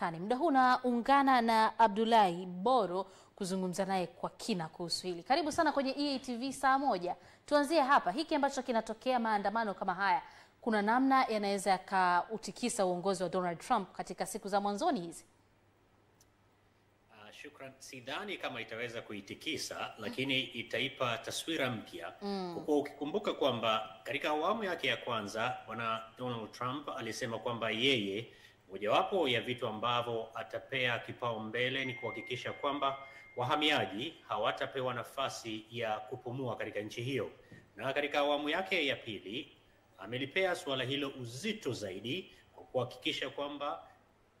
Marekani. Muda huu naungana na Abdullahi Boro kuzungumza naye kwa kina kuhusu hili. Karibu sana kwenye EATV saa moja. Tuanzie hapa. Hiki ambacho kinatokea, maandamano kama haya, kuna namna yanaweza yakautikisa uongozi wa Donald Trump katika siku za mwanzoni hizi? Shukran. Sidhani kama itaweza kuitikisa, lakini itaipa taswira mpya. Kwa ukikumbuka kwamba katika awamu yake ya kwanza bwana Donald Trump alisema kwamba yeye mojawapo ya vitu ambavyo atapea kipaumbele ni kuhakikisha kwamba wahamiaji hawatapewa nafasi ya kupumua katika nchi hiyo. Na katika awamu yake ya pili amelipea suala hilo uzito zaidi kwa kuhakikisha kwamba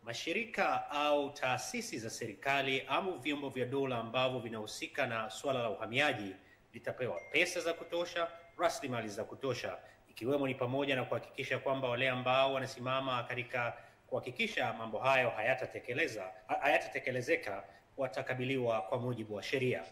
mashirika au taasisi za serikali au vyombo vya dola ambavyo vinahusika na suala la uhamiaji litapewa pesa za kutosha, rasilimali za kutosha, ikiwemo ni pamoja na kuhakikisha kwamba wale ambao wanasimama katika kuhakikisha mambo hayo hayatatekelezeka watakabiliwa kwa mujibu wa sheria.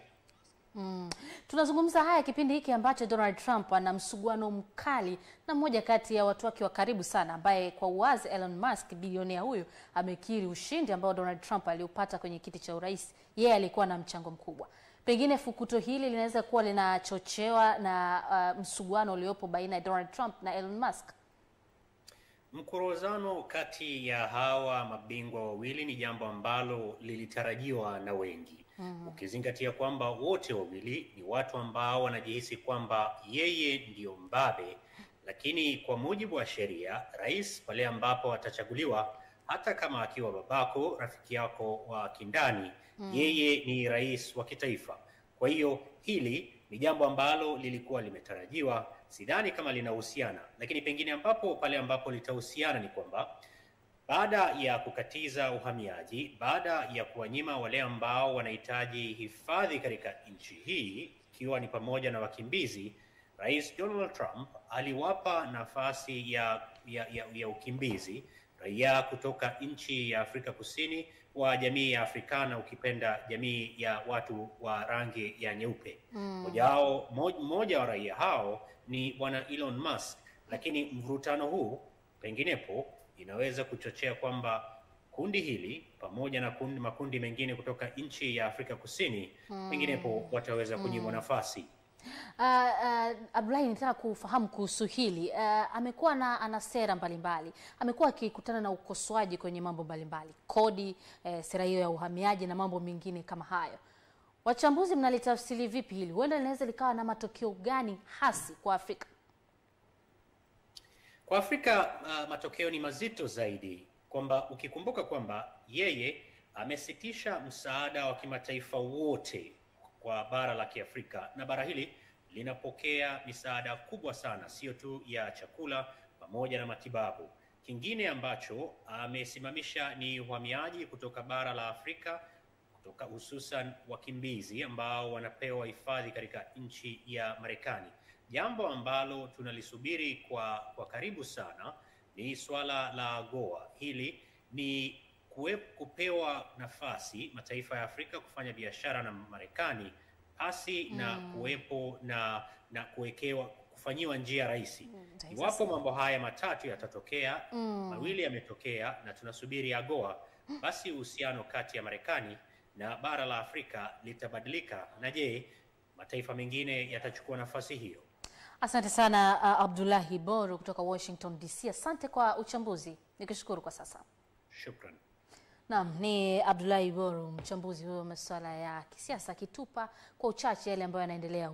Tunazungumza haya kipindi hiki ambacho Donald Trump ana msuguano mkali na mmoja kati ya watu wake wa karibu sana, ambaye kwa uwazi Elon Musk, bilionea huyu, amekiri ushindi ambao Donald Trump aliupata kwenye kiti cha urais, yeye alikuwa na mchango mkubwa. Pengine fukuto hili linaweza kuwa linachochewa na msuguano uliopo baina ya Donald Trump na Elon Musk. Mkorozano kati ya hawa mabingwa wawili ni jambo ambalo lilitarajiwa na wengi. Ukizingatia kwamba wote wawili ni watu ambao wanajihisi kwamba yeye ndiyo mbabe, lakini kwa mujibu wa sheria, rais pale ambapo atachaguliwa, hata kama akiwa babako, rafiki yako wa kindani, yeye ni rais wa kitaifa. Kwa hiyo hili ni jambo ambalo lilikuwa limetarajiwa. Sidhani kama linahusiana, lakini pengine pale ambapo litahusiana ni kwamba baada ya kukatiza uhamiaji, baada ya kuwanyima wale ambao wanahitaji hifadhi katika nchi hii, ikiwa ni pamoja na wakimbizi, Rais Donald Trump aliwapa nafasi ya ukimbizi raia kutoka nchi ya Afrika Kusini wa jamii ya Afrikana, ukipenda jamii ya watu wa rangi ya nyeupe. Mmoja wa raia hao ni bwana Elon Musk, lakini mvurutano huu penginepo inaweza kuchochea kwamba kundi hili pamoja na makundi mengine kutoka nchi ya Afrika Kusini penginepo wataweza kunyimwa nafasi. Abdullahi, nitaka kufahamu kuhusu hili. Amekuwa ana sera mbalimbali, amekuwa akikutana na ukosoaji kwenye mambo mbalimbali, kodi, sera hiyo ya uhamiaji na mambo mengine kama hayo. Wachambuzi mnalitafsiri vipi hili? Huenda linaweza likawa na matokeo gani hasi kwa Afrika? Kwa Afrika matokeo ni mazito zaidi, kwamba ukikumbuka kwamba yeye amesitisha msaada wa kimataifa wote kwa bara la Kiafrika, na bara hili linapokea misaada kubwa sana, sio tu ya chakula pamoja na matibabu. Kingine ambacho amesimamisha ni uhamiaji kutoka bara la Afrika, kutoka hususan wakimbizi ambao wanapewa hifadhi katika nchi ya Marekani. Jambo ambalo tunalisubiri kwa karibu sana ni swala la AGOA. Hili ni kupewa nafasi mataifa ya Afrika kufanya biashara na Marekani pasi na kuwepo na kufanyiwa njia rahisi. Iwapo mambo haya matatu yatatokea, mawili yametokea na tunasubiri AGOA, basi uhusiano kati ya Marekani na bara la Afrika litabadilika. Na je, mataifa mengine yatachukua nafasi hiyo? Asante sana Abdullahi Boro kutoka Washington DC. Asante kwa uchambuzi. Nikushukuru kwa sasa. Shukran. Naam, ni Abdullahi Boro, mchambuzi wa masuala ya kisiasa, akitupa kwa uchache yale ambayo yanaendelea